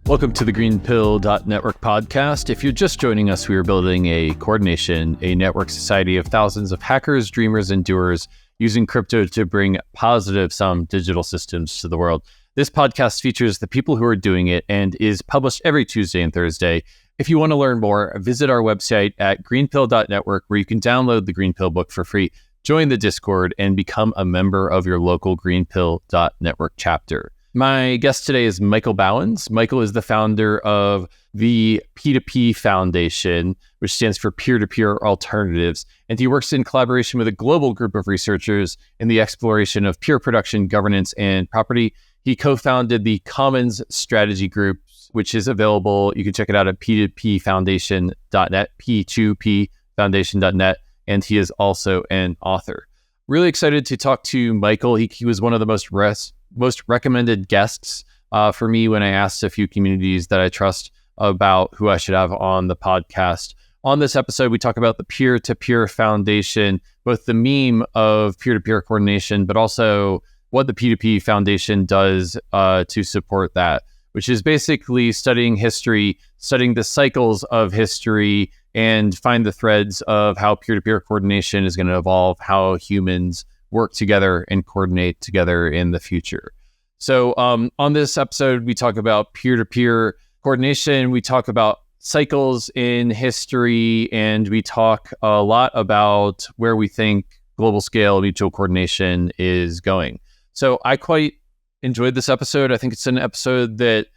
Welcome to the GreenPilled Network podcast. If you're just joining us, we are building a coordination, a network society of thousands of hackers, dreamers, and doers using crypto to bring positive sum digital systems to the world. This podcast features the people who are doing it and is published every Tuesday and Thursday. If you want to learn more, visit our website at greenpilled.network, where you can download the GreenPilled book for free, join the Discord, and become a member of your local GreenPilled.network chapter. My guest today is Michel Bauwens. Michel is the founder of the P2P Foundation, which stands for Peer-to-Peer Alternatives, and he works in collaboration with a global group of researchers in the exploration of peer production, governance, and property. He co-founded the Commons Strategy Group, which is available. You can check it out at P2Pfoundation.net, P2Pfoundation.net, and he is also an author. Really excited to talk to Michel. He was one of the most recommended guests for me when I asked a few communities that I trust about who I should have on the podcast. On this episode, we talk about the Peer-to-Peer Foundation, both the meme of peer-to-peer coordination, but also what the P2P Foundation does to support that, which is basically studying history, studying the cycles of history, and find the threads of how peer-to-peer coordination is going to evolve, how humans work together and coordinate together in the future. So on this episode, we talk about peer-to-peer coordination, we talk about cycles in history, and we talk a lot about where we think global scale mutual coordination is going. So I quite enjoyed this episode. I think it's an episode that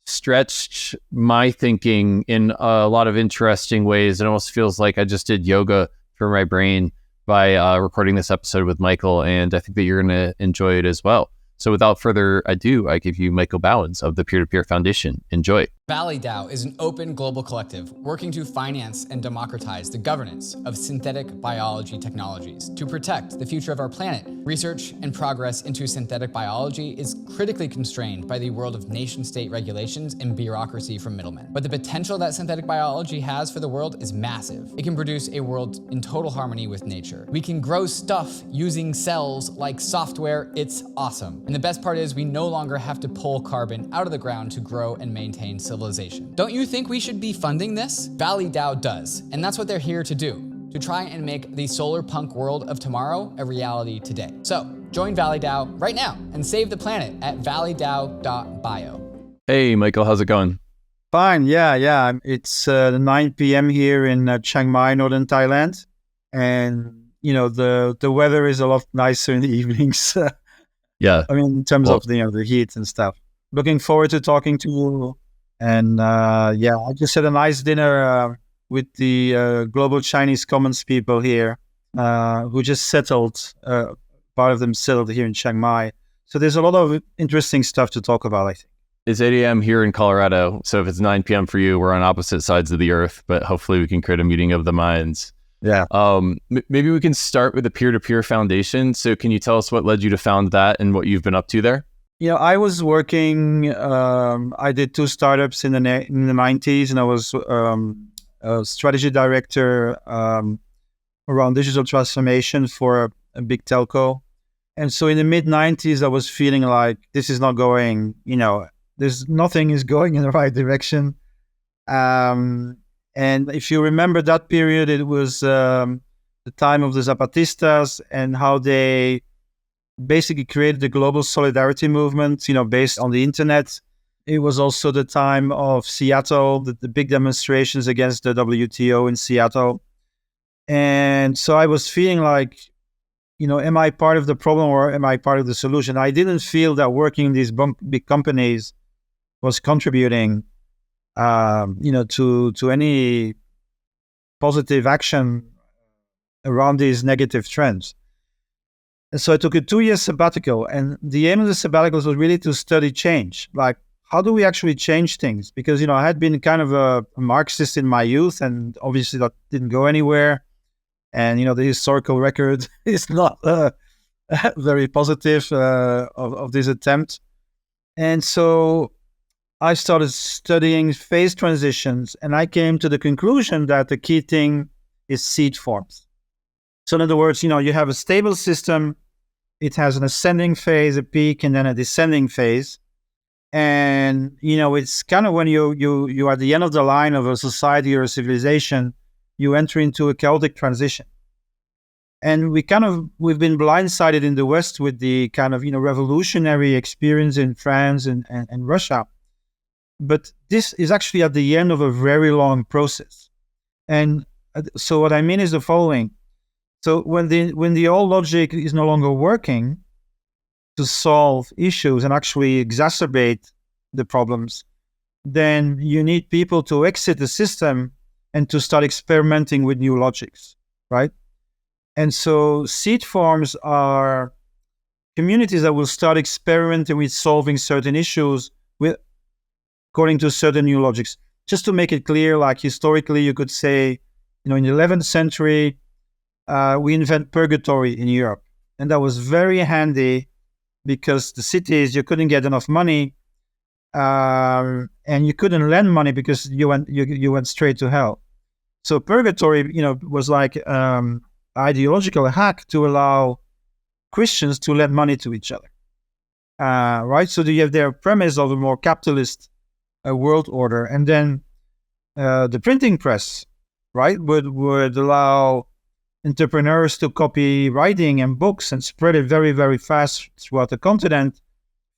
stretched my thinking in a lot of interesting ways. It almost feels like I just did yoga for my brain by recording this episode with Michel, and I think that you're going to enjoy it as well. So without further ado, I give you Michel Bauwens of the Peer-to-Peer Foundation. Enjoy. ValleyDAO is an open global collective working to finance and democratize the governance of synthetic biology technologies to protect the future of our planet. Research and progress into synthetic biology is critically constrained by the world of nation-state regulations and bureaucracy from middlemen. But the potential that synthetic biology has for the world is massive. It can produce a world in total harmony with nature. We can grow stuff using cells like software. It's awesome. And the best part is we no longer have to pull carbon out of the ground to grow and maintain civilization. Don't you think we should be funding this? ValleyDAO does, and that's what they're here to do, to try and make the SolarPunk world of tomorrow a reality today. So join ValleyDAO right now and save the planet at valleydao.bio. Hey, Michel, how's it going? Fine, yeah. It's 9 p.m. here in Chiang Mai, northern Thailand, and the weather is a lot nicer in the evenings. Yeah, I mean, in terms of the heat and stuff. Looking forward to talking to you. And I just had a nice dinner with the global Chinese Commons people here, who just settled. Part of them settled here in Chiang Mai. So there's a lot of interesting stuff to talk about, I think. It's 8 a.m. here in Colorado. So if it's 9 p.m. for you, we're on opposite sides of the earth, but hopefully we can create a meeting of the minds. Yeah. Maybe we can start with the Peer-to-Peer Foundation. So can you tell us what led you to found that and what you've been up to there? I was working, I did 2 startups in the 90s, and I was a strategy director around digital transformation for a big telco. And so in the mid-90s, I was feeling like this is not going, nothing is going in the right direction. And if you remember that period, it was the time of the Zapatistas and how they basically created the global solidarity movement, based on the internet. It was also the time of Seattle, the big demonstrations against the WTO in Seattle. And so I was feeling like, am I part of the problem or am I part of the solution? I didn't feel that working in these big companies was contributing, to any positive action around these negative trends. And so I took a 2-year sabbatical, and the aim of the sabbatical was really to study change. Like, how do we actually change things? Because, I had been kind of a Marxist in my youth, and obviously that didn't go anywhere. And, the historical record is not very positive of this attempt. And so I started studying phase transitions, and I came to the conclusion that the key thing is seed forms. So in other words, you have a stable system. It has an ascending phase, a peak, and then a descending phase. And it's kind of when you at the end of the line of a society or a civilization, you enter into a chaotic transition. And we've been blindsided in the West with the kind of revolutionary experience in France and Russia. But this is actually at the end of a very long process. And so what I mean is the following. So when the old logic is no longer working to solve issues and actually exacerbate the problems, then you need people to exit the system and to start experimenting with new logics, right? And so seed farms are communities that will start experimenting with solving certain issues according to certain new logics. Just to make it clear, like historically, you could say, in the 11th century, we invent purgatory in Europe. And that was very handy because the cities, you couldn't get enough money, and you couldn't lend money because you went straight to hell. So purgatory, was like ideological hack to allow Christians to lend money to each other, right? So you have their premise of a more capitalist world order, and then the printing press, right, would allow entrepreneurs to copy writing and books and spread it very, very fast throughout the continent,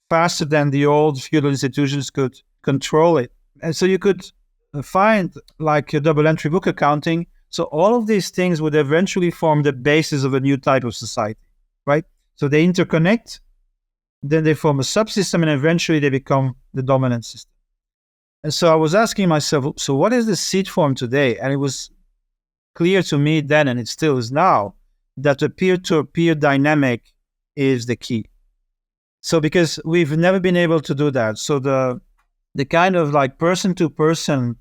faster than the old feudal institutions could control it. And so you could find like a double entry book accounting. So all of these things would eventually form the basis of a new type of society, right? So they interconnect, then they form a subsystem, and eventually they become the dominant system. And so I was asking myself, so what is the seed form today? And it was clear to me then, and it still is now, that the peer-to-peer dynamic is the key. So because we've never been able to do that. So the kind of like person-to-person,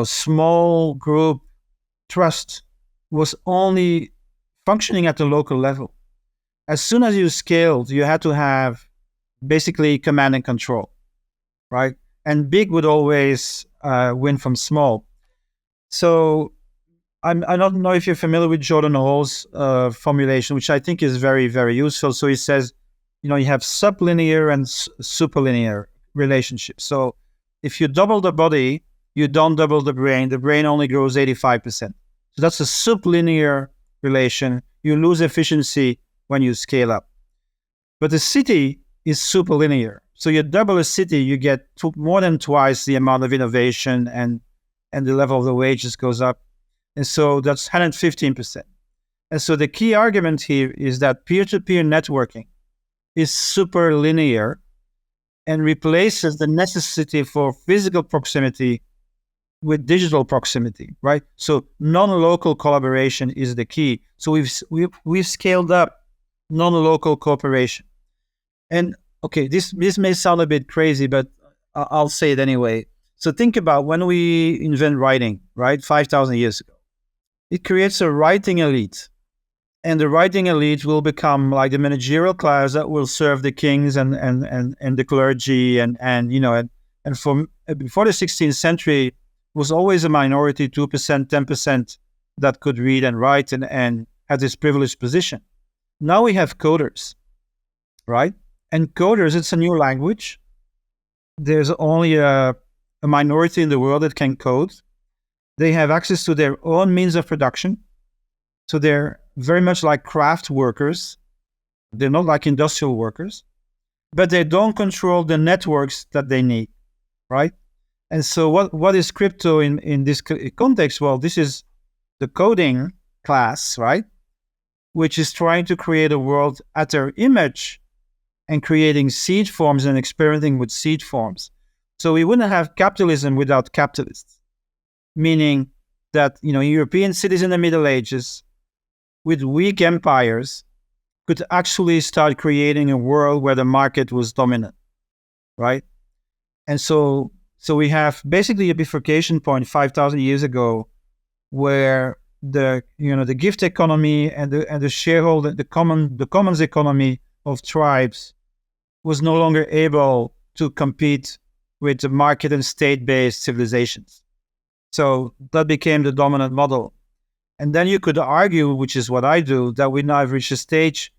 small group trust was only functioning at the local level. As soon as you scaled, you had to have basically command and control, right? And big would always win from small. So I don't know if you're familiar with Jordan Hall's formulation, which I think is very, very useful. So he says, you have sublinear and superlinear relationships. So if you double the body, you don't double the brain. The brain only grows 85%. So that's a sublinear relation. You lose efficiency when you scale up. But the city is superlinear. So you double a city, you get more than twice the amount of innovation, and the level of the wages goes up. And so that's 115%. And so the key argument here is that peer-to-peer networking is superlinear and replaces the necessity for physical proximity with digital proximity, right? So non-local collaboration is the key. So we've scaled up non-local cooperation. And okay, this may sound a bit crazy, but I'll say it anyway. So think about when we invent writing, right? 5,000 years ago. It creates a writing elite. And the writing elite will become like the managerial class that will serve the kings and the clergy and from before the 16th century was always a minority, 2%, 10% that could read and write and had this privileged position. Now we have coders, right? And coders, it's a new language. There's only a minority in the world that can code. They have access to their own means of production. So they're very much like craft workers. They're not like industrial workers, but they don't control the networks that they need, right? And so what is crypto in this context? Well, this is the coding class, right? Which is trying to create a world at their image and creating seed forms and experimenting with seed forms. So we wouldn't have capitalism without capitalists, meaning that, European cities in the Middle Ages with weak empires could actually start creating a world where the market was dominant, right? And so we have basically a bifurcation point 5,000 years ago where the gift economy and the shareholder, the commons economy of tribes was no longer able to compete with the market and state-based civilizations. So that became the dominant model. And then you could argue, which is what I do, that we now have reached a stage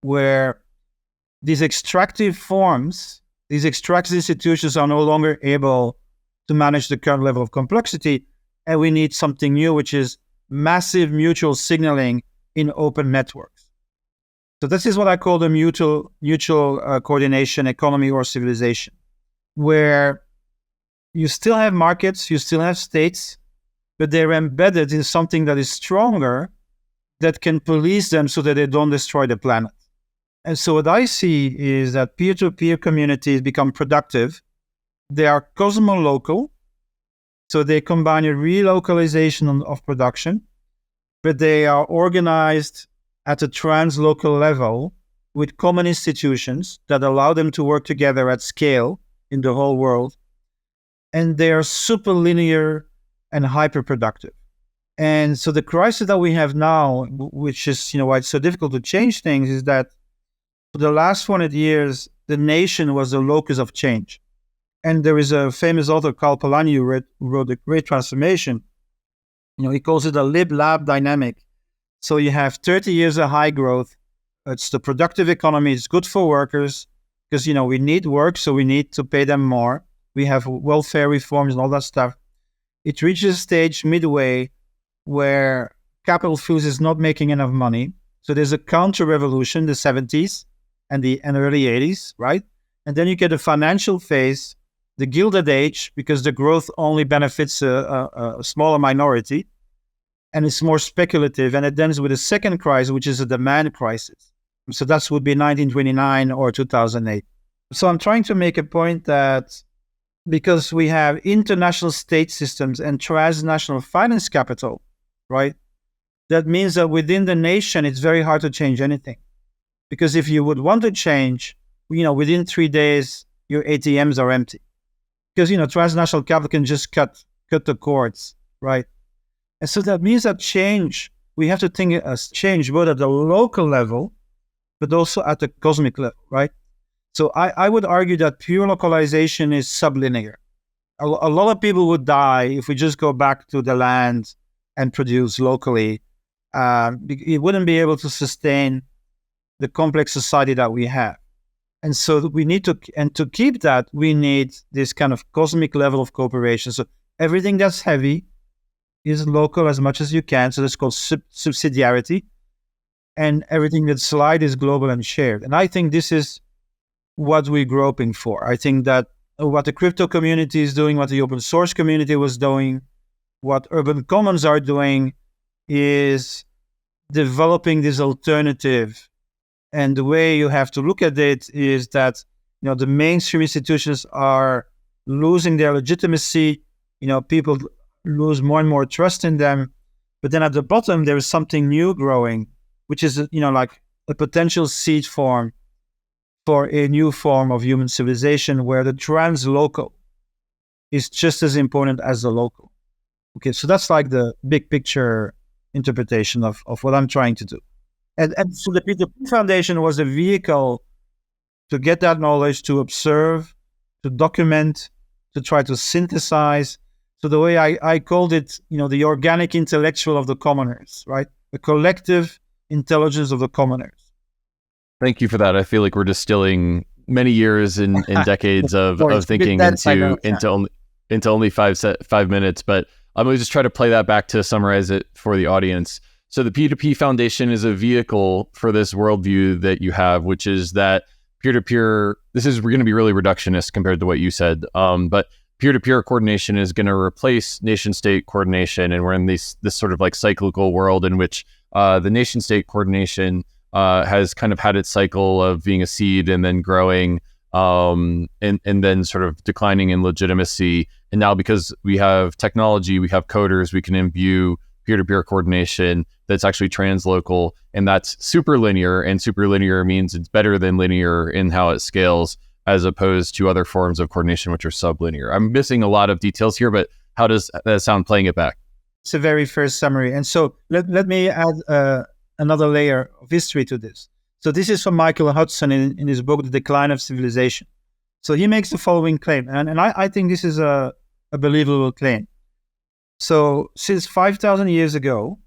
where these extractive forms These extractive institutions are no longer able to manage the current level of complexity, and we need something new, which is massive mutual signaling in open networks. So this is what I call the mutual coordination economy or civilization, where you still have markets, you still have states, but they're embedded in something that is stronger, that can police them so that they don't destroy the planet. And so what I see is that peer-to-peer communities become productive. They are cosmo-local, so they combine a relocalization of production, but they are organized at a translocal level with common institutions that allow them to work together at scale in the whole world. And they are super linear and hyper-productive. And so the crisis that we have now, which is, why it's so difficult to change things, is that for the last 100 years, the nation was the locus of change. And there is a famous author, Karl Polanyi, who wrote The Great Transformation. He calls it a lib-lab dynamic. So you have 30 years of high growth. It's the productive economy. It's good for workers because, we need work, so we need to pay them more. We have welfare reforms and all that stuff. It reaches a stage midway where capital fuels is not making enough money. So there's a counter-revolution, the 70s and the early 80s, right? And then you get a financial phase, the Gilded Age, because the growth only benefits a smaller minority, and it's more speculative. And it ends with a second crisis, which is a demand crisis. So that would be 1929 or 2008. So I'm trying to make a point that because we have international state systems and transnational finance capital, right? That means that within the nation, it's very hard to change anything. Because if you would want to change, within 3 days, your ATMs are empty. Because, transnational capital can just cut the cords, right? And so that means that change, we have to think as change both at the local level, but also at the cosmic level, right? So I would argue that pure localization is sublinear. A lot of people would die if we just go back to the land and produce locally. It wouldn't be able to sustain the complex society that we have. And so we need to keep that, we need this kind of cosmic level of cooperation. So everything that's heavy is local as much as you can. So that's called subsidiarity. And everything that's light is global and shared. And I think this is what we're groping for. I think that what the crypto community is doing, what the open source community was doing, what urban commons are doing is developing this alternative. And the way you have to look at it is that, the mainstream institutions are losing their legitimacy. People lose more and more trust in them. But then at the bottom, there is something new growing, which is, like a potential seed form for a new form of human civilization where the translocal is just as important as the local. Okay, so that's like the big picture interpretation of what I'm trying to do. And so the P2P Foundation was a vehicle to get that knowledge, to observe, to document, to try to synthesize. So the way I called it, the organic intellectual of the commoners, right? The collective intelligence of the commoners. Thank you for that. I feel like we're distilling many years and decades of thinking into only 5 minutes. But I'm going to just try to play that back to summarize it for the audience. So the P2P Foundation is a vehicle for this worldview that you have, which is that peer-to-peer, this is going to be really reductionist compared to what you said, but peer-to-peer coordination is going to replace nation-state coordination. And we're in this sort of like cyclical world in which the nation-state coordination has kind of had its cycle of being a seed and then growing and then sort of declining in legitimacy. And now because we have technology, we have coders, we can imbue peer-to-peer coordination that's actually translocal, and that's super linear. And super linear means it's better than linear in how it scales, as opposed to other forms of coordination, which are sublinear. I'm missing a lot of details here, but how does that sound playing it back? It's a very first summary. And so let me add another layer of history to this. So this is from Michael Hudson in his book, The Decline of Civilization. So he makes the following claim, and I think this is a believable claim. So since 5,000 years ago,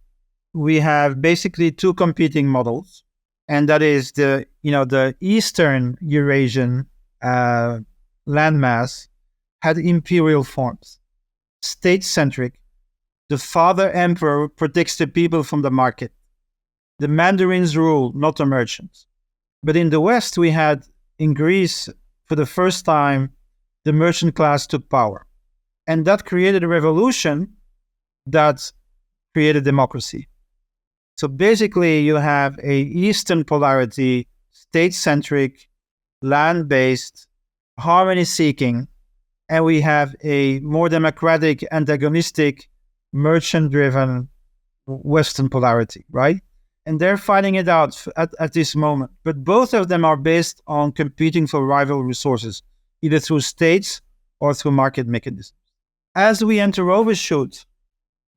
we have basically two competing models, and that is the Eastern Eurasian landmass had imperial forms, state-centric. The father emperor protects the people from the market. The mandarins rule, not the merchants. But in the West, we had, in Greece, for the first time, the merchant class took power. And that created a revolution that created democracy. So basically, you have a Eastern polarity, state-centric, land-based, harmony-seeking, and we have a more democratic, antagonistic, merchant-driven Western polarity, right? And they're fighting it out at this moment. But both of them are based on competing for rival resources, either through states or through market mechanisms. As we enter overshoot,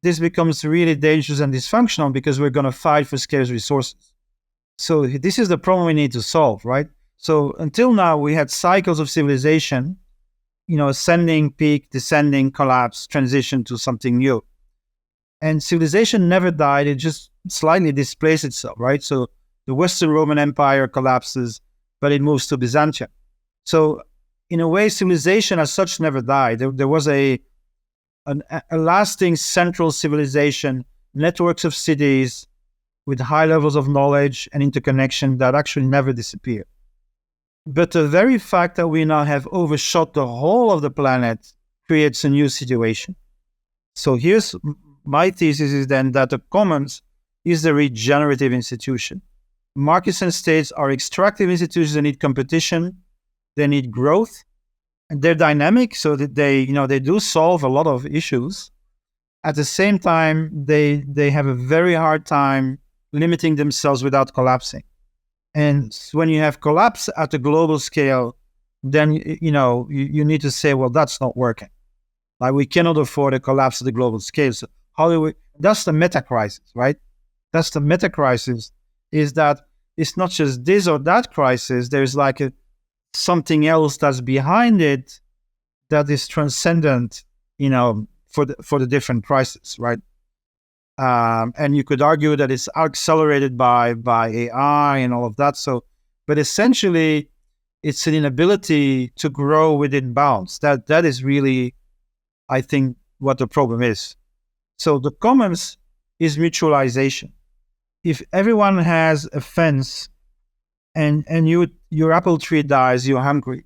this becomes really dangerous and dysfunctional because we're going to fight for scarce resources. So this is the problem we need to solve, right? So until now, we had cycles of civilization, ascending, peak, descending, collapse, transition to something new. And civilization never died. It just slightly displaced itself, right? So the Western Roman Empire collapses, but it moves to Byzantium. So in a way, civilization as such never died. There was a lasting central civilization, networks of cities with high levels of knowledge and interconnection that actually never disappeared. But the very fact that we now have overshot the whole of the planet creates a new situation. So here's my thesis is then that the commons is the regenerative institution. Markets and states are extractive institutions. They need competition, they need growth, and they're dynamic so that they do solve a lot of issues. At the same time, they have a very hard time limiting themselves without collapsing. And when you have collapse at a global scale, then you need to say, well, that's not working. Like, we cannot afford a collapse at the global scale. So how do we? That's the meta crisis, right? That's the meta crisis. Is that it's not just this or that crisis. There's like something else that's behind it that is transcendent, for the different crises, right? And you could argue that it's accelerated by AI and all of that. So, but essentially, it's an inability to grow within bounds. That is really, I think, what the problem is. So the commons is mutualization. If everyone has a fence and your apple tree dies, you're hungry.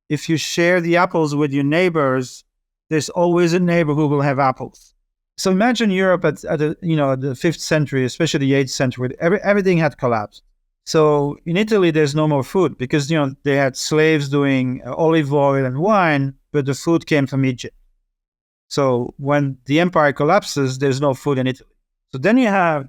If you share the apples with your neighbors, there's always a neighbor who will have apples. So imagine Europe at the 5th century, especially the 8th century, everything had collapsed. So in Italy, there's no more food because they had slaves doing olive oil and wine, but the food came from Egypt. So when the empire collapses, there's no food in Italy. So then you have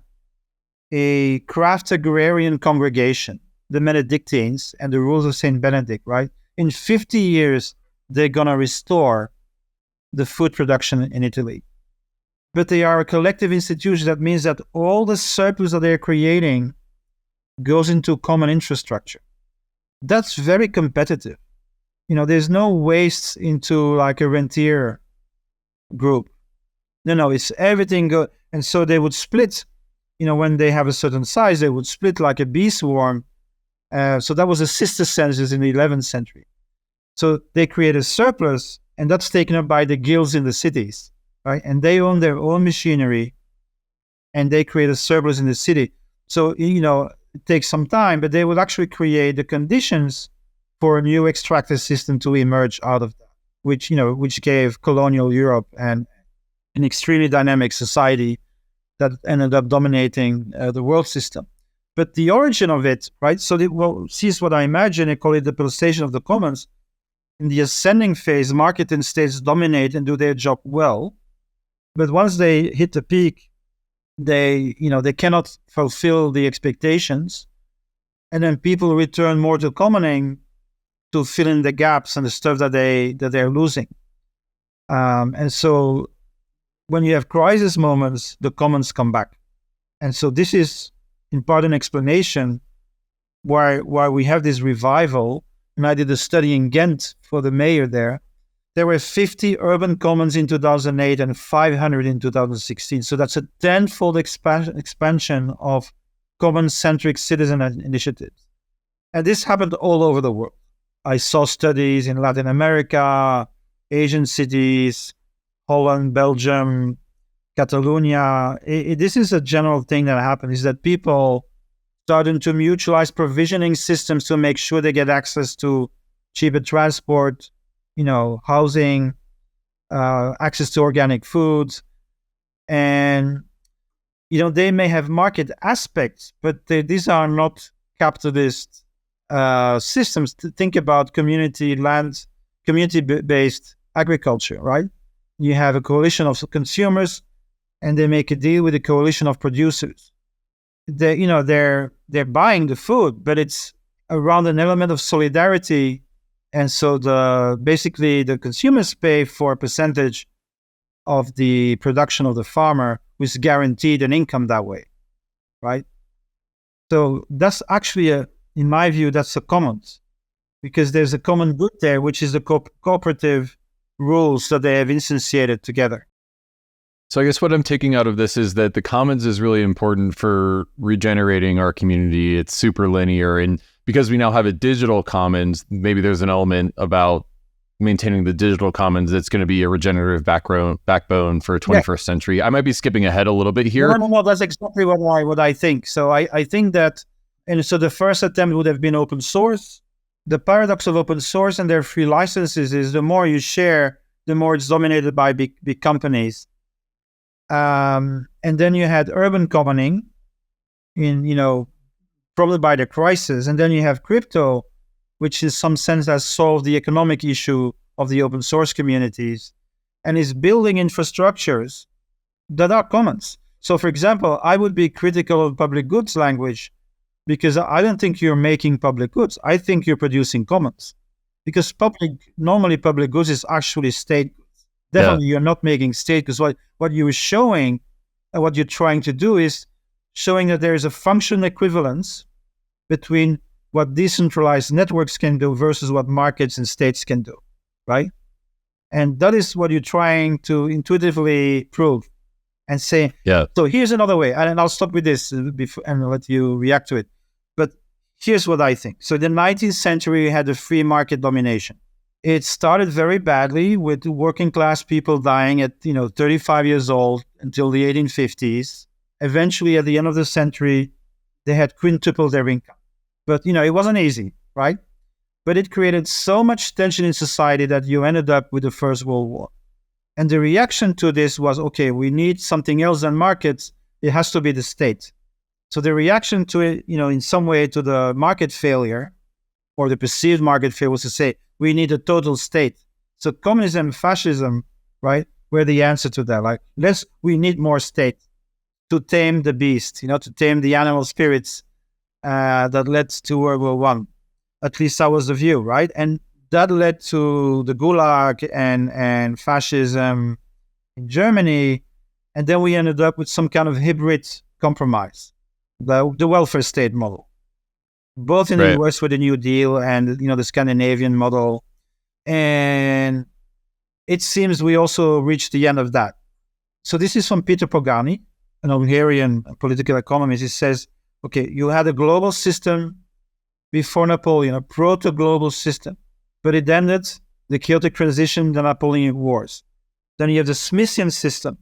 a craft agrarian congregation, the Benedictines, and the rules of Saint Benedict, right? In 50 years, they're going to restore the food production in Italy. But they are a collective institution. That means that all the surplus that they're creating goes into common infrastructure. That's very competitive. There's no waste into like a rentier group. No, it's everything go. And so they would split, when they have a certain size, they would split like a bee swarm. So that was a sister census in the 11th century. So they create a surplus, and that's taken up by the guilds in the cities, right? And they own their own machinery, and they create a surplus in the city. So, it takes some time, but they would actually create the conditions for a new extractive system to emerge out of that, which gave colonial Europe and an extremely dynamic society that ended up dominating the world system. But the origin of it, right? So, here's what I imagine. I call it the pulsation of the commons. In the ascending phase, market and states dominate and do their job well. But once they hit the peak, they cannot fulfill the expectations. And then people return more to commoning to fill in the gaps and the stuff that they're losing. And so when you have crisis moments, the commons come back. And so this is in part an explanation why we have this revival. And I did a study in Ghent for the mayor there. There were 50 urban commons in 2008 and 500 in 2016. So that's a tenfold expansion of common-centric citizen initiatives. And this happened all over the world. I saw studies in Latin America, Asian cities, Holland, Belgium, Catalonia. This is a general thing that happens, is that people starting to mutualize provisioning systems to make sure they get access to cheaper transport, housing, access to organic foods. And, they may have market aspects, but these are not capitalist systems. To think about community-based agriculture, right? You have a coalition of consumers, and they make a deal with a coalition of producers. They're buying the food, but it's around an element of solidarity, and so basically the consumers pay for a percentage of the production of the farmer, who is guaranteed an income that way, right? So that's actually in my view, that's a commons, because there's a common good there, which is the cooperative rules that they have instantiated together. So I guess what I'm taking out of this is that the commons is really important for regenerating our community. It's super linear. And because we now have a digital commons, maybe there's an element about maintaining the digital commons that's going to be a regenerative backbone for 21st century. I might be skipping ahead a little bit here. No, that's exactly what I think. So I think that, and so the first attempt would have been open source. The paradox of open source and their free licenses is the more you share, the more it's dominated by big companies. And then you had urban commoning probably by the crisis. And then you have crypto, which in some sense has solved the economic issue of the open source communities and is building infrastructures that are commons. So for example, I would be critical of public goods language, because I don't think you're making public goods. I think you're producing commons, because normally public goods is actually state goods. Definitely, You're not making state goods. What you're showing, and what you're trying to do is showing that there is a functional equivalence between what decentralized networks can do versus what markets and states can do, right? And that is what you're trying to intuitively prove and say, so here's another way. And I'll stop with this before, and let you react to it. But here's what I think. So the 19th century had a free market domination. It started very badly with working class people dying at 35 years old until the 1850s. Eventually, at the end of the century, they had quintupled their income. But it wasn't easy, right? But it created so much tension in society that you ended up with the First World War. And the reaction to this was, okay, we need something else than markets. It has to be the state. So the reaction to it, in some way to the market failure, or the perceived market failure, was to say, we need a total state. So communism and fascism, right, were the answer to that. Like, we need more state to tame the beast, to tame the animal spirits that led to World War I. At least that was the view, right? And that led to the Gulag and fascism in Germany. And then we ended up with some kind of hybrid compromise, the welfare state model. Both in the US with the New Deal and the Scandinavian model. And it seems we also reached the end of that. So this is from Peter Pogani, an Hungarian political economist. He says, okay, you had a global system before Napoleon, a proto-global system, but it ended the chaotic transition, the Napoleonic Wars. Then you have the Smithian system.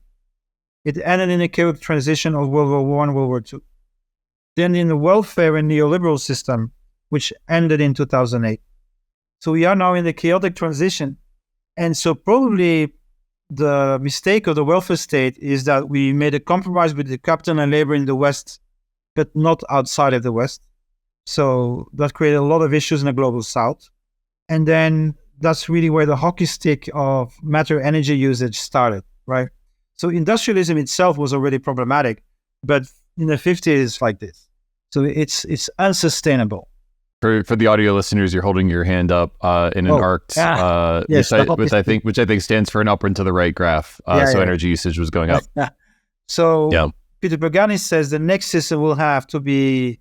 It ended in a chaotic transition of World War I and World War II. Then in the welfare and neoliberal system, which ended in 2008. So we are now in the chaotic transition. And so probably the mistake of the welfare state is that we made a compromise with the capital and labor in the West, but not outside of the West. So that created a lot of issues in the global South. And then that's really where the hockey stick of matter energy usage started, right? So industrialism itself was already problematic, but in the 50s, it's like this. So it's unsustainable. For the audio listeners, you're holding your hand up in an arced, yes, which I think stands for an up and to the right graph. Energy usage was going up. So Peter Pagani says the next system will have to be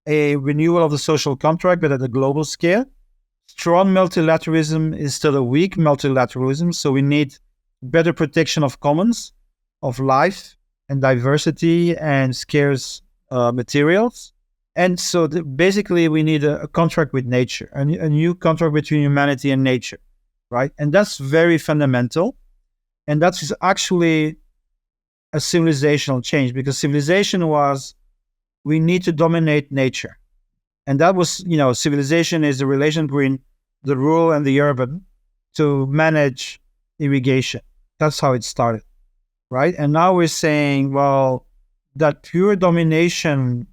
a renewal of the social contract, but at a global scale. Strong multilateralism instead of weak multilateralism. So we need better protection of commons, of life and diversity and scarce materials. And so basically we need a contract with nature, a new contract between humanity and nature, right? And that's very fundamental. And that's actually a civilizational change, because civilization was, we need to dominate nature. And that was, civilization is the relation between the rural and the urban to manage irrigation. That's how it started, right? And now we're saying, well, that pure domination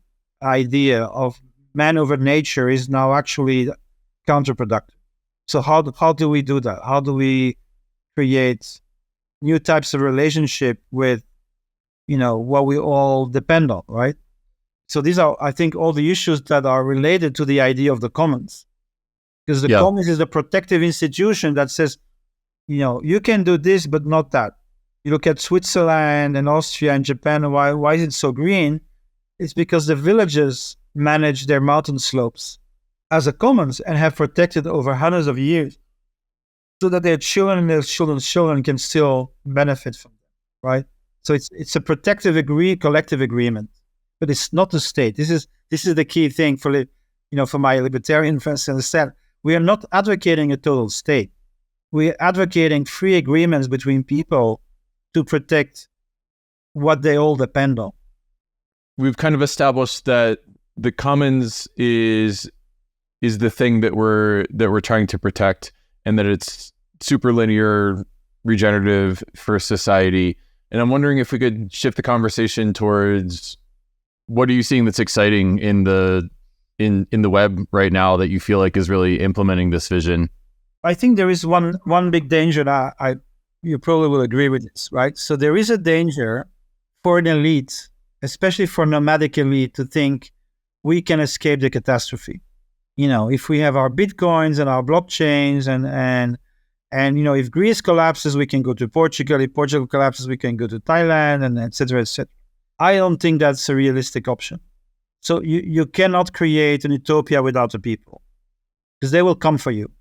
idea of man over nature is now actually counterproductive. So how do we do that? How do we create new types of relationship with, what we all depend on, right? So these are, I think, all the issues that are related to the idea of the commons. Because the commons is a protective institution that says, you can do this, but not that. You look at Switzerland and Austria and Japan, why is it so green? It's because the villages manage their mountain slopes as a commons and have protected over hundreds of years so that their children and their children's children can still benefit from them, right? So it's a protective collective agreement, but it's not the state. This is the key thing for my libertarian friends to understand. We are not advocating a total state. We are advocating free agreements between people to protect what they all depend on. We've kind of established that the commons is the thing that we're trying to protect, and that it's super linear, regenerative for society. And I'm wondering if we could shift the conversation towards, what are you seeing that's exciting in the web right now that you feel like is really implementing this vision? I think there is one big danger that you probably will agree with this, right? So there is a danger for an elite, especially for nomadic elite, to think we can escape the catastrophe. If we have our Bitcoins and our blockchains and if Greece collapses, we can go to Portugal. If Portugal collapses, we can go to Thailand, and et cetera, et cetera. I don't think that's a realistic option. So you cannot create an utopia without the people, because they will come for you.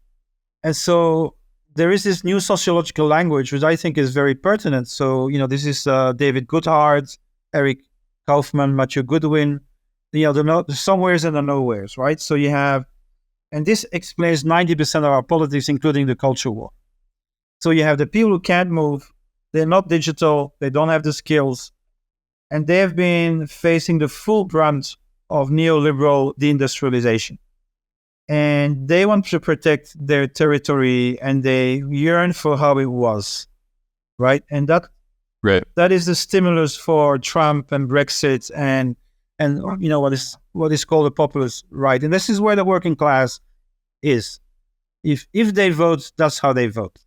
And so there is this new sociological language, which I think is very pertinent. So, this is David Goodhart, Eric Kaufman, Matthew Goodwin, the somewheres and the nowheres, right? So you have, and this explains 90% of our politics, including the culture war. So you have the people who can't move, they're not digital, they don't have the skills, and they have been facing the full brunt of neoliberal deindustrialization. And they want to protect their territory, and they yearn for how it was, right? And that is the stimulus for Trump and Brexit and what is called the populist right. And this is where the working class is. If they vote, that's how they vote.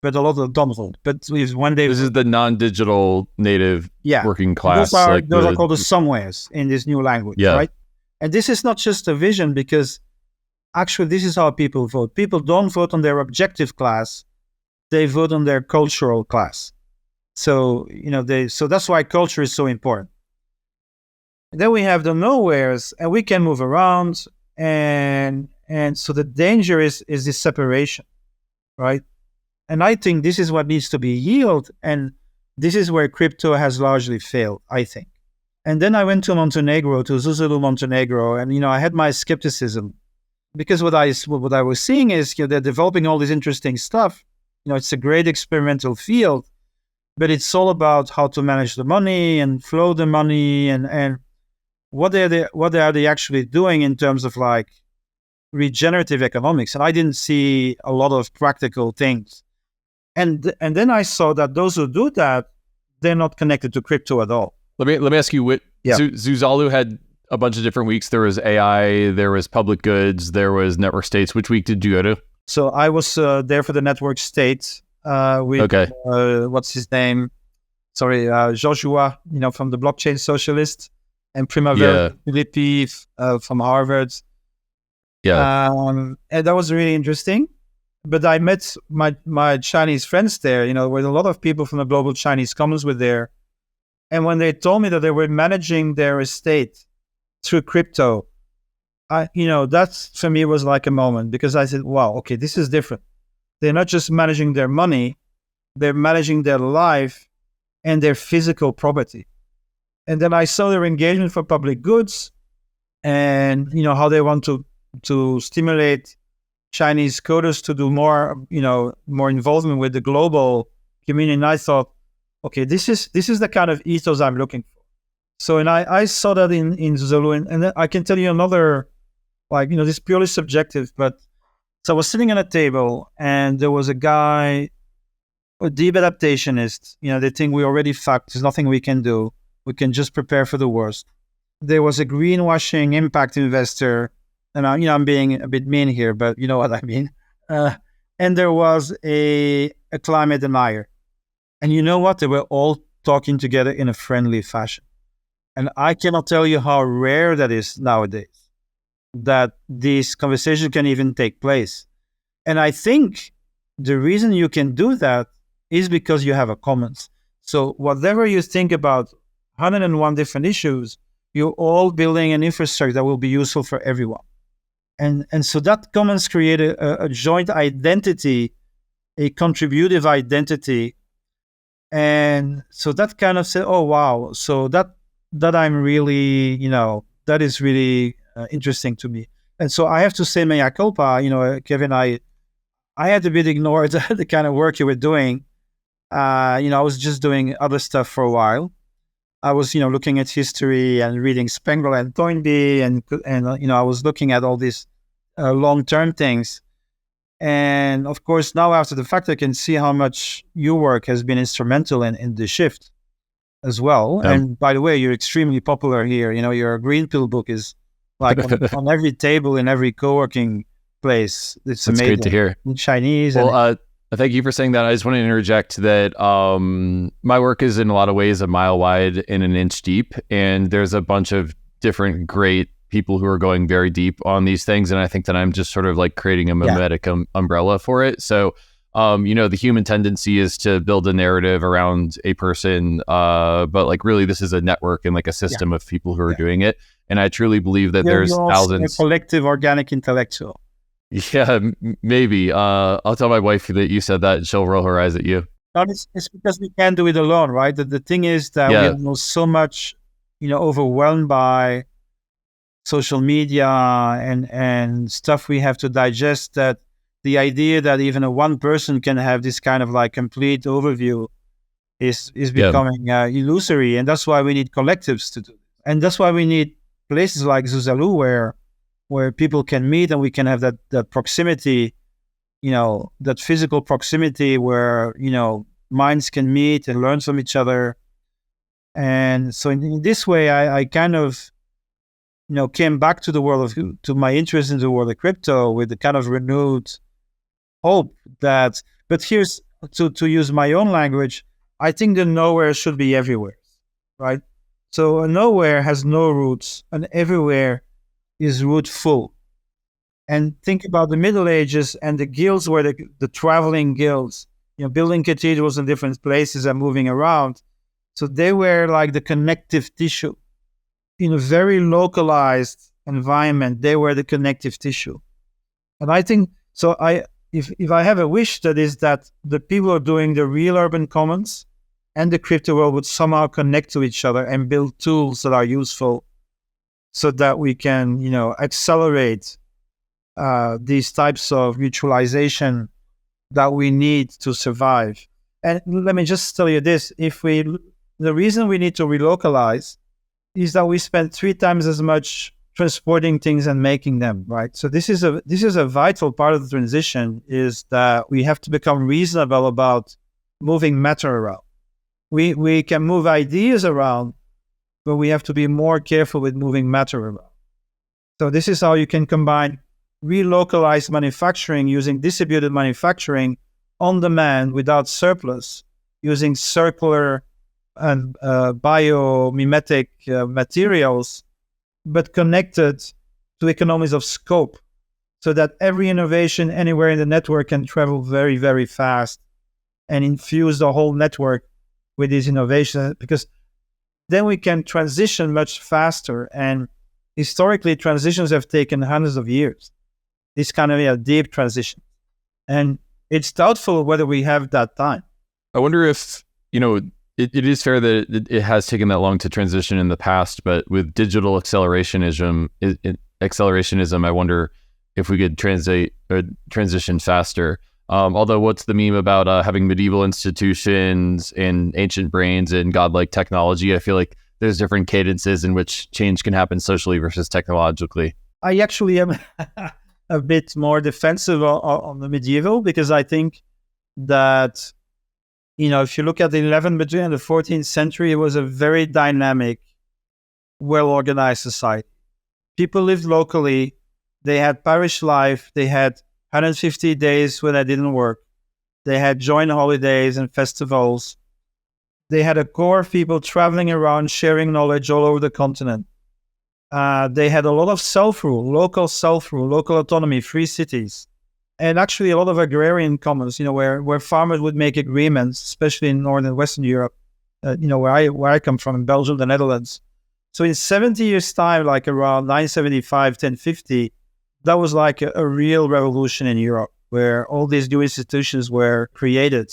But a lot of them don't vote. But when they this is the non-digital native working class. Those are called the somewheres in this new language, right? And this is not just a vision, because actually this is how people vote. People don't vote on their objective class; they vote on their cultural class. So so that's why culture is so important. And then we have the nowheres, and we can move around, and so the danger is this separation, right? And I think this is what needs to be healed, and this is where crypto has largely failed, I think. And then I went to Montenegro, to Zuzulu, Montenegro, and I had my skepticism, because what I was seeing is they're developing all this interesting stuff. It's a great experimental field, but it's all about how to manage the money and flow the money, and what are they actually doing in terms of like regenerative economics. And I didn't see a lot of practical things. And then I saw that those who do that, they're not connected to crypto at all. Let me ask you, Zuzalu had a bunch of different weeks. There was AI, there was public goods, there was network states. Which week did you go to? So I was there for the network state with, what's his name? Sorry, Joshua, from the Blockchain Socialist, and Primavera Filippi from Harvard. And that was really interesting. But I met my Chinese friends there, where a lot of people from the global Chinese Commons were there. And when they told me that they were managing their estate through crypto, that for me was like a moment, because I said, wow, okay, this is different. They're not just managing their money, they're managing their life and their physical property. And then I saw their engagement for public goods, and how they want to stimulate Chinese coders to do more, more involvement with the global community. And I thought, okay, this is the kind of ethos I'm looking for. So, and I saw that in Zulu, and I can tell you another, this is purely subjective, but so I was sitting at a table and there was a guy, a deep adaptationist. They think we already fucked. There's nothing we can do. We can just prepare for the worst. There was a greenwashing impact investor, and I'm being a bit mean here, but you know what I mean. And there was a climate denier, and you know what? They were all talking together in a friendly fashion. And I cannot tell you how rare that is nowadays, that these conversations can even take place. And I think the reason you can do that is because you have a commons. So whatever you think about 101 different issues, you're all building an infrastructure that will be useful for everyone. And so that commons create a joint identity, a contributive identity. And so that kind of said, oh, wow. So that I'm really, that is really interesting to me. And so I have to say, mea culpa, Kevin, I had a bit ignored the kind of work you were doing. I was just doing other stuff for a while. I was, looking at history and reading Spengler and Toynbee, and I was looking at all these long-term things. And of course, now after the fact, I can see how much your work has been instrumental in the shift as well. And by the way, you're extremely popular here. Your GreenPilled book is like on every table in every co-working place. It's amazing. That's great to hear. In Chinese. Well, thank you for saying that. I just want to interject that my work is in a lot of ways a mile wide and an inch deep. And there's a bunch of different great people who are going very deep on these things. And I think that I'm just sort of like creating a mimetic umbrella for it. So the human tendency is to build a narrative around a person, but like really this is a network and like a system of people who are doing it. And I truly believe that there's thousands. A collective organic intellectual. Yeah, maybe. I'll tell my wife that you said that and she'll roll her eyes at you. No, it's because we can't do it alone, right? The thing is that we are so much, overwhelmed by social media and stuff we have to digest, that the idea that even a one person can have this kind of like complete overview is becoming illusory. And that's why we need collectives to do it. And that's why we need places like Zuzalu where people can meet and we can have that proximity, that physical proximity where, minds can meet and learn from each other. And so in this way, I kind of, came back to the world to my interest in the world of crypto with the kind of renewed hope that, but here's to use my own language, I think the nowhere should be everywhere, right? So a nowhere has no roots and everywhere is rootful. And think about the Middle Ages and the guilds were the traveling guilds, building cathedrals in different places and moving around. So they were like the connective tissue. In a very localized environment, they were the connective tissue. And I think, so if I have a wish, that is that the people who are doing the real urban commons and the crypto world would somehow connect to each other and build tools that are useful so that we can, accelerate these types of mutualization that we need to survive. And let me just tell you this, the reason we need to relocalize is that we spend 3 times as much transporting things and making them, right? So this is a vital part of the transition, is that we have to become reasonable about moving matter around. We can move ideas around, but we have to be more careful with moving matter around. So this is how you can combine relocalized manufacturing using distributed manufacturing on demand without surplus, using circular and biomimetic materials, but connected to economies of scope, so that every innovation anywhere in the network can travel very, very fast and infuse the whole network with these innovations, because then we can transition much faster. And historically, transitions have taken hundreds of years, this kind of deep transition. And it's doubtful whether we have that time. I wonder if, it is fair that it has taken that long to transition in the past, but with digital accelerationism, I wonder if we could transition faster. Although, what's the meme about having medieval institutions and ancient brains and godlike technology? I feel like there's different cadences in which change can happen socially versus technologically. I actually am a bit more defensive on the medieval, because I think that, if you look at the 11th and the 14th century, it was a very dynamic, well-organized society. People lived locally. They had parish life. They had 150 days when they didn't work. They had joint holidays and festivals. They had a core of people traveling around, sharing knowledge all over the continent. They had a lot of self-rule, local autonomy, free cities. And actually a lot of agrarian commons, where farmers would make agreements, especially in Northern and Western Europe, where I come from, in Belgium, the Netherlands. So in 70 years' time, like around 975, 1050, that was like a real revolution in Europe, where all these new institutions were created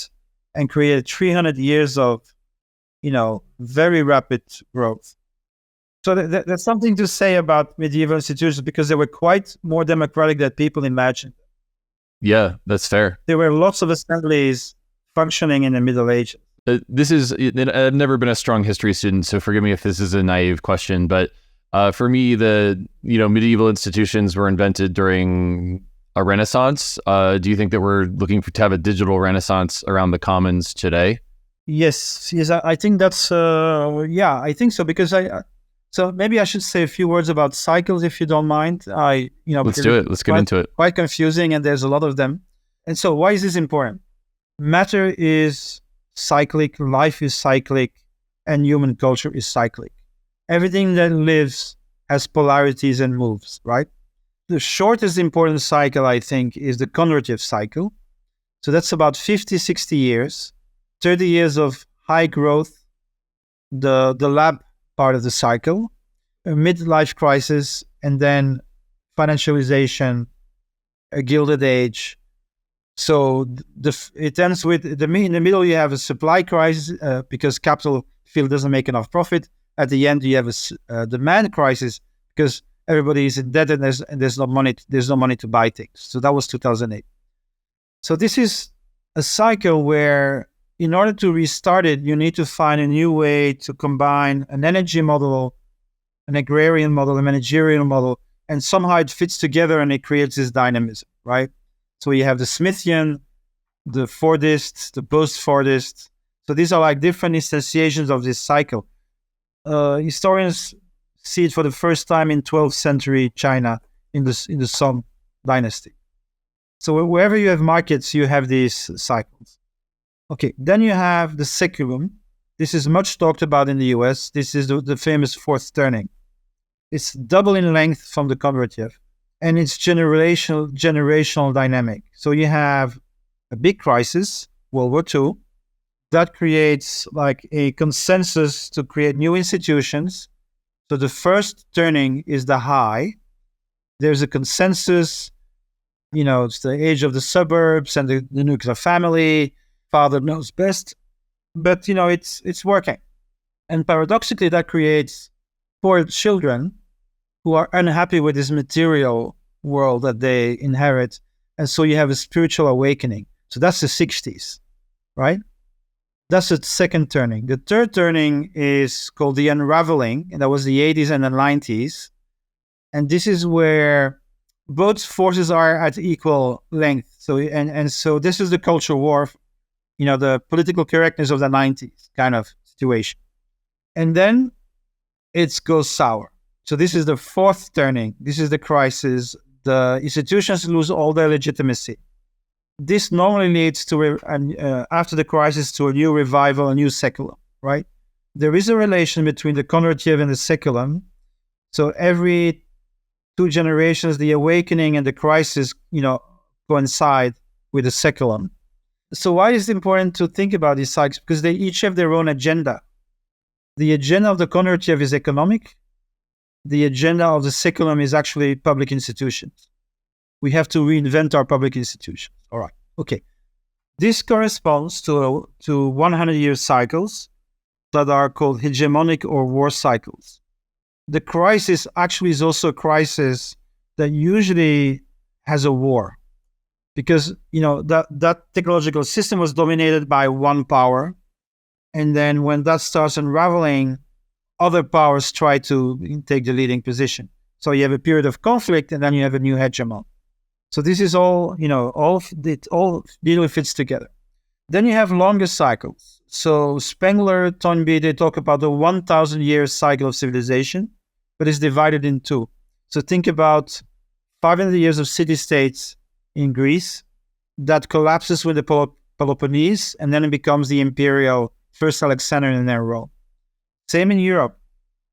300 years of, very rapid growth. So that's something to say about medieval institutions, because they were quite more democratic than people imagined. Yeah, that's fair. There were lots of assemblies functioning in the Middle Ages. I've never been a strong history student, so forgive me if this is a naive question, but for me, the medieval institutions were invented during a Renaissance. Do you think that we're looking to have a digital Renaissance around the commons today? Yes, I think that's I think so, because so maybe I should say a few words about cycles, if you don't mind. Let's do it. Let's get into it. Quite confusing, and there's a lot of them. And so, why is this important? Matter is cyclic, life is cyclic, and human culture is cyclic. Everything that lives has polarities and moves, right? The shortest important cycle, I think, is the convergence cycle. So that's about 50, 60 years, 30 years of high growth, the lab part of the cycle, a midlife crisis, and then financialization, a gilded age. So it ends with, in the middle you have a supply crisis because capital field doesn't make enough profit. At the end you have a demand crisis because everybody is in debt and there's no money to buy things. So that was 2008. So this is a cycle where, in order to restart it, you need to find a new way to combine an energy model, an agrarian model, a managerial model, and somehow it fits together and it creates this dynamism, right? So you have the Smithian, the Fordist, the post-Fordist. So these are like different instantiations of this cycle. Historians see it for the first time in 12th century China in the Song dynasty. So wherever you have markets, you have these cycles. Okay, then you have the seculum. This is much talked about in the US. This is the famous fourth turning. It's double in length from the convergence, and it's generational dynamic. So you have a big crisis, World War II, that creates like a consensus to create new institutions. So the first turning is the high. There's a consensus, it's the age of the suburbs and the nuclear family. Father knows best, but it's working. And paradoxically, that creates poor children who are unhappy with this material world that they inherit. And so you have a spiritual awakening. So that's the 60s, right? That's the second turning. The third turning is called the unraveling, and that was the 80s and the 90s. And this is where both forces are at equal length. So so this is the culture war, the political correctness of the 90s kind of situation. And then it goes sour. So this is the fourth turning. This is the crisis. The institutions lose all their legitimacy. This normally leads to, after the crisis, to a new revival, a new seculum, right? There is a relation between the convergence and the seculum. So every 2 generations, the awakening and the crisis, coincide with the seculum. So why is it important to think about these cycles? Because they each have their own agenda. The agenda of the convergence is economic. The agenda of the seculum is actually public institutions. We have to reinvent our public institutions. All right. Okay. This corresponds to 100-year cycles. that are called hegemonic or war cycles. The crisis actually is also a crisis that usually has a war, because that technological system was dominated by one power, and then when that starts unraveling, other powers try to take the leading position. So you have a period of conflict, and then you have a new hegemon. So this is all really fits together. Then you have longer cycles. So Spengler, Toynbee, they talk about the 1,000-year cycle of civilization, but it's divided in two. So think about 500 years of city-states in Greece that collapses with the Peloponnese, and then it becomes the imperial first Alexander and then Rome. Same in Europe.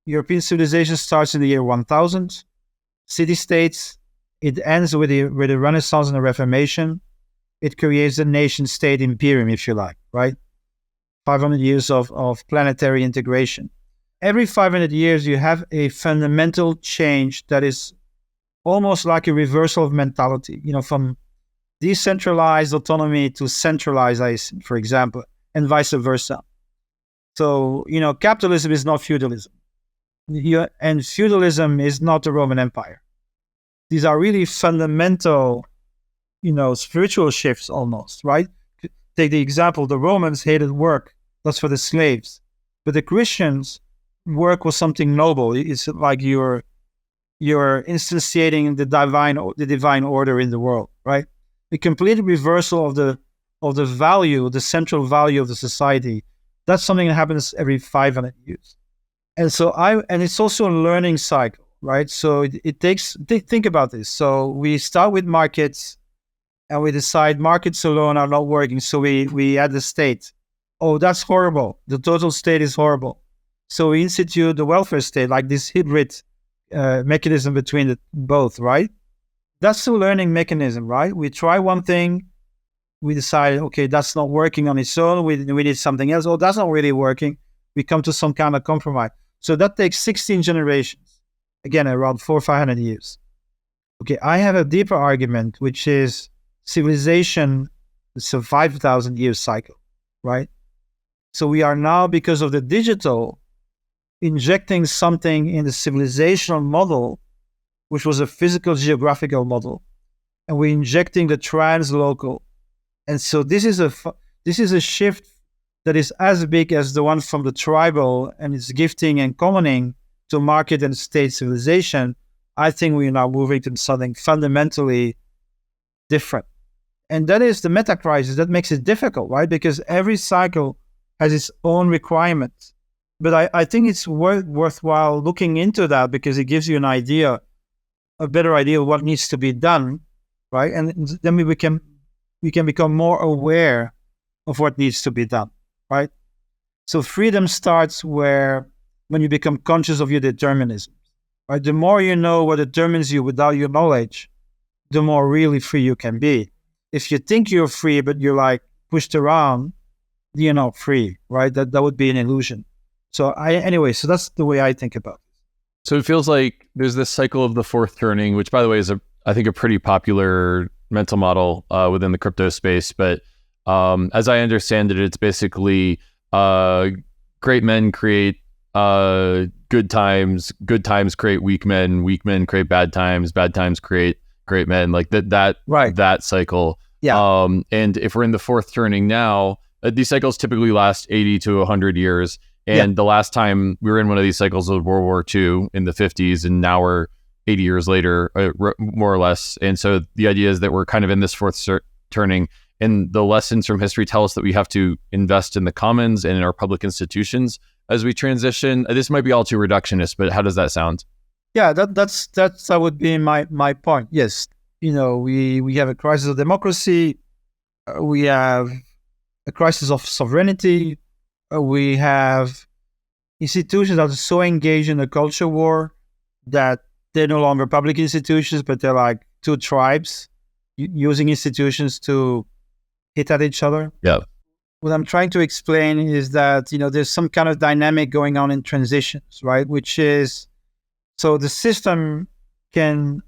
European civilization starts in the year 1000. City-states, it ends with the Renaissance and the Reformation. It creates a nation-state imperium, if you like, right? 500 years of planetary integration. Every 500 years, you have a fundamental change that is almost like a reversal of mentality, from decentralized autonomy to centralization, for example, and vice versa. So, capitalism is not feudalism. And feudalism is not the Roman Empire. These are really fundamental, spiritual shifts almost, right? Take the example, the Romans hated work. That's for the slaves. But the Christians, work was something noble. It's like you're instantiating the divine order in the world, right? A complete reversal of the value, the central value of the society. That's something that happens every 500 years. And so it's also a learning cycle, right? So it takes, think about this. So we start with markets and we decide markets alone are not working. So we add the state. Oh, that's horrible. The total state is horrible. So we institute the welfare state, like this hybrid mechanism between both, right? That's the learning mechanism, right? We try one thing, we decide, okay, that's not working on its own. We need something else. Oh, that's not really working. We come to some kind of compromise. So that takes 16 generations. Again, around 400 or 500 years. Okay, I have a deeper argument, which is civilization is a 5,000 year cycle, right? So we are now, because of the digital, injecting something in the civilizational model, which was a physical geographical model, and we're injecting the translocal. And so this is a shift that is as big as the one from the tribal and its gifting and commoning to market and state civilization. I think we're now moving to something fundamentally different. And that is the meta crisis. That makes it difficult, right? Because every cycle has its own requirements. But I think it's worthwhile looking into that, because it gives you a better idea of what needs to be done, right? And then we can become more aware of what needs to be done, right? So freedom starts when you become conscious of your determinism, right? The more you know what determines you without your knowledge, the more really free you can be. If you think you're free, but you're like pushed around, you're not free, right? That would be an illusion. So so that's the way I think about it. So it feels like there's this cycle of the fourth turning, which, by the way, is I think a pretty popular mental model within the crypto space. But as I understand it, it's basically great men create good times create weak men create bad times create great men, like that right. That cycle. Yeah. And if we're in the fourth turning now, these cycles typically last 80 to 100 years. And the last time we were in one of these cycles was World War II in the 50s, and now we're 80 years later, more or less. And so the idea is that we're kind of in this fourth turning, and the lessons from history tell us that we have to invest in the commons and in our public institutions as we transition. This might be all too reductionist, but how does that sound? Yeah, that would be my point. Yes, we have a crisis of democracy, we have a crisis of sovereignty. We have institutions that are so engaged in a culture war that they're no longer public institutions, but they're like two tribes using institutions to hit at each other. Yeah. What I'm trying to explain is that, there's some kind of dynamic going on in transitions, right? Which is, so the system can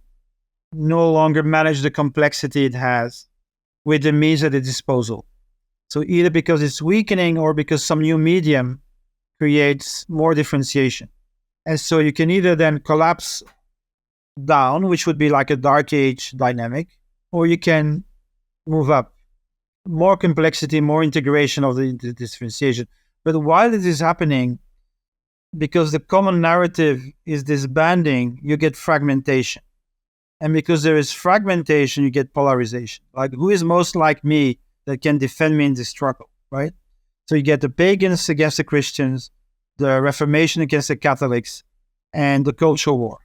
no longer manage the complexity it has with the means at its disposal. So either because it's weakening or because some new medium creates more differentiation. And so you can either then collapse down, which would be like a dark age dynamic, or you can move up. More complexity, more integration of the differentiation. But while this is happening, because the common narrative is disbanding, you get fragmentation. And because there is fragmentation, you get polarization. Like, who is most like me that can defend me in this struggle, right? So you get the pagans against the Christians, the Reformation against the Catholics, and the culture war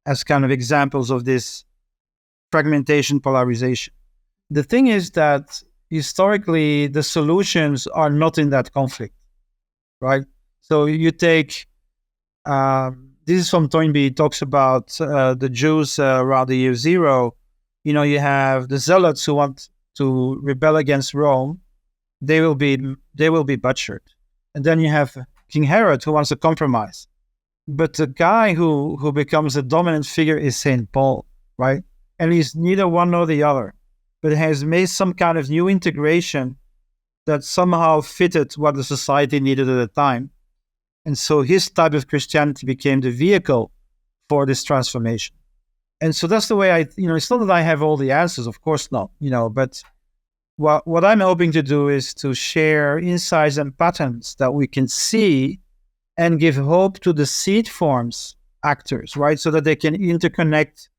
as kind of examples of this fragmentation, polarization. The thing is that historically, the solutions are not in that conflict, right? So you take, this is from Toynbee, he talks about the Jews around the year 0. You know, you have the zealots who want to rebel against Rome. They will be butchered. And then you have King Herod who wants to compromise. But the guy who becomes a dominant figure is St. Paul, right? And he's neither one nor the other, but has made some kind of new integration that somehow fitted what the society needed at the time. And so his type of Christianity became the vehicle for this transformation. And so that's the way it's not that I have all the answers, of course not, but what I'm hoping to do is to share insights and patterns that we can see and give hope to the seed forms actors, right? So that they can interconnect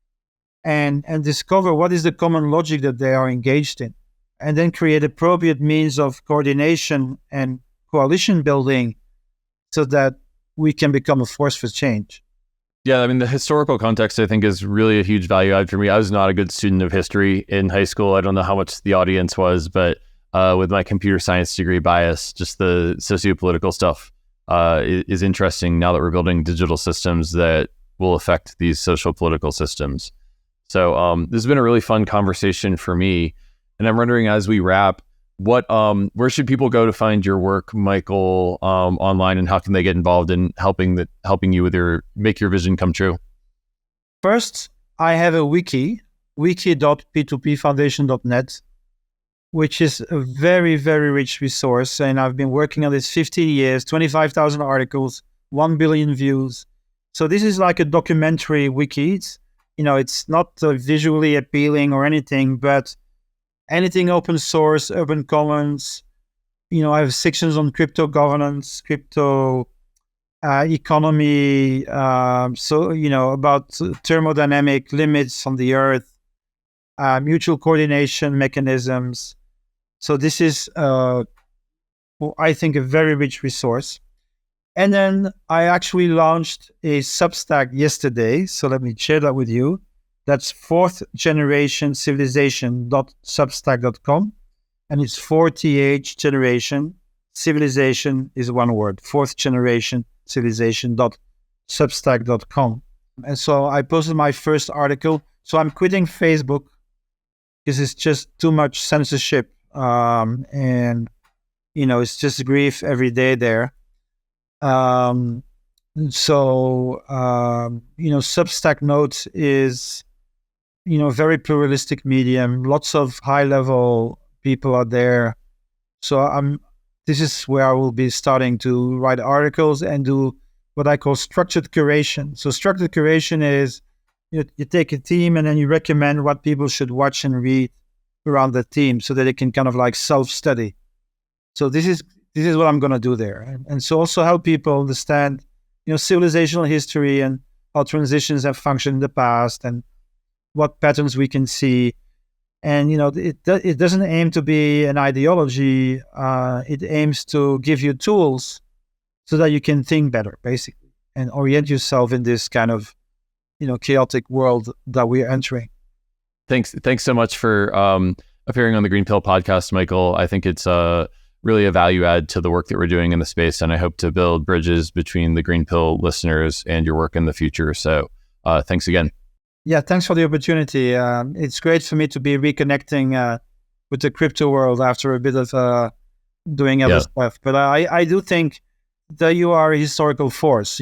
and discover what is the common logic that they are engaged in, and then create appropriate means of coordination and coalition building so that we can become a force for change. Yeah, I mean, the historical context, I think, is really a huge value add for me. I was not a good student of history in high school. I don't know how much the audience was, but with my computer science degree bias, just the sociopolitical stuff is interesting now that we're building digital systems that will affect these social political systems. So this has been a really fun conversation for me. And I'm wondering, as we wrap, where should people go to find your work, Michael, online, and how can they get involved in helping you with make your vision come true? First, I have a wiki.p2pfoundation.net, which is a very, very rich resource. And I've been working on this 15 years, 25,000 articles, 1 billion views. So this is like a documentary wiki. It's not visually appealing or anything, but anything open source, open commons. I have sections on crypto governance, crypto economy, about thermodynamic limits on the earth, mutual coordination mechanisms. So this is, I think, a very rich resource. And then I actually launched a Substack yesterday. So let me share that with you. That's fourth generation civilization.substack.com. And it's 4th generation. Civilization is one word. Fourth generation civilization.substack.com. And so I posted my first article. So I'm quitting Facebook because it's just too much censorship. It's just grief every day there. Substack Notes is, very pluralistic medium. Lots of high-level people are there. So this is where I will be starting to write articles and do what I call structured curation. So structured curation is you take a theme and then you recommend what people should watch and read around the theme so that they can kind of like self-study. So this is what I'm going to do there. And so also help people understand, civilizational history and how transitions have functioned in the past and what patterns we can see. And, it doesn't aim to be an ideology. It aims to give you tools so that you can think better, basically, and orient yourself in this kind of, chaotic world that we're entering. Thanks so much for appearing on the GreenPilled podcast, Michael. I think it's really a value add to the work that we're doing in the space, and I hope to build bridges between the GreenPilled listeners and your work in the future. So thanks again. Yeah, thanks for the opportunity. It's great for me to be reconnecting with the crypto world after a bit of doing other stuff. But I do think that you are a historical force,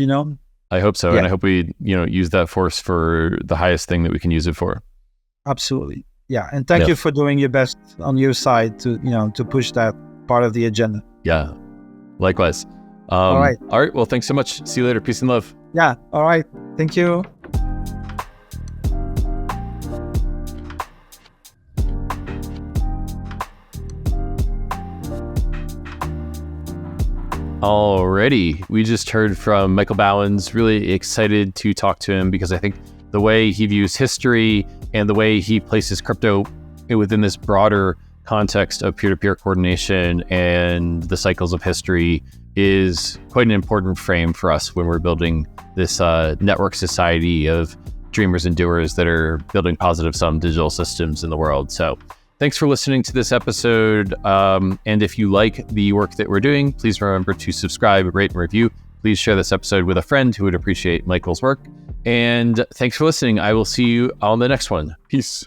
I hope so. Yeah. And I hope we, use that force for the highest thing that we can use it for. Absolutely. Yeah. And thank you for doing your best on your side to push that part of the agenda. Yeah, likewise. All right. All right. Well, thanks so much. See you later. Peace and love. Yeah. All right. Thank you. Alrighty. We just heard from Michel Bauwens. Really excited to talk to him because I think the way he views history and the way he places crypto within this broader context of peer-to-peer coordination and the cycles of history is quite an important frame for us when we're building this network society of dreamers and doers that are building positive sum digital systems in the world. So thanks for listening to this episode. And if you like the work that we're doing, please remember to subscribe, rate, and review. Please share this episode with a friend who would appreciate Michel's work. And thanks for listening. I will see you on the next one. Peace.